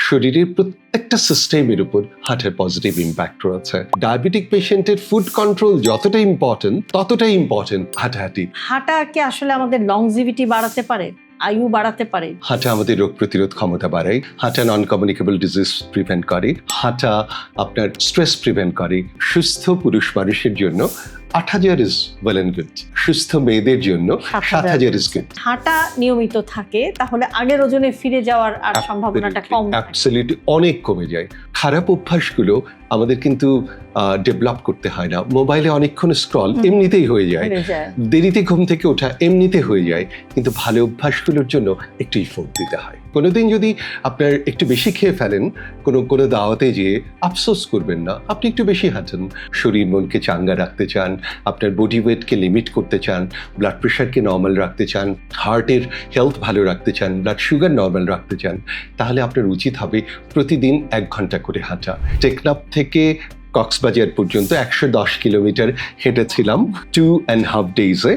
শরীরের প্রত্যেকটা সিস্টেমের উপর হার্টের পজিটিভ ইম্প্যাক্ট রয়েছে। ডায়াবেটিক পেশেন্টের ফুড কন্ট্রোল যতটা ইম্পর্টেন্ট ততটাই ইম্পর্টেন্ট হাঁটাহাঁটি। হাঁটা কি আসলে আমাদের লংজিভিটি বাড়াতে পারে, আয়ু বাড়াতে পারে? হাঁটা আমাদের রোগ প্রতিরোধ ক্ষমতা বাড়ায়, হাঁটা নন কমিউনিকেবল ডিজিজ প্রিভেন্ট করে, হাঁটা আপনার স্ট্রেস প্রিভেন্ট করে। সুস্থ পুরুষ মানুষের জন্য 8,000 ইজ ওয়েল এন্ড গুড, সুস্থ মেয়েদের জন্য 7,000 ইজ গুড। হাঁটা নিয়মিত থাকে তাহলে আগের ওজনে ফিরে যাওয়ার আর সম্ভাবনাটা কম থাকে। অ্যাবসলিউটলি অনেক কমে যায়। খারাপ অভ্যাসগুলো আমাদের কিন্তু ডেভেলপ করতে হয় না। মোবাইলে অনেকক্ষণ স্ক্রল এমনিতেই হয়ে যায়, দেরিতে ঘুম থেকে ওঠা এমনিতে হয়ে যায়, কিন্তু ভালো অভ্যাসগুলোর জন্য একটু ইফোর্ট দিতে হয়। কোনোদিন যদি আপনার একটু বেশি খেয়ে ফেলেন কোনো দাওয়াতে যেয়ে আফসোস করবেন না, আপনি একটু বেশি হাঁটেন। শরীর মনকে চাঙ্গা রাখতে চান, আপনার বডি ওয়েটকে লিমিট করতে চান, ব্লাড প্রেশারকে নর্মাল রাখতে চান, হার্টের হেলথ ভালো রাখতে চান, ব্লাড সুগার নর্মাল রাখতে চান, তাহলে আপনার উচিত হবে প্রতিদিন 1 ঘন্টা করে হাঁটা। টেকনাফ থেকে কক্সবাজার পর্যন্ত 110 কিলোমিটার হেঁটেছিলাম 2.5 days-এ।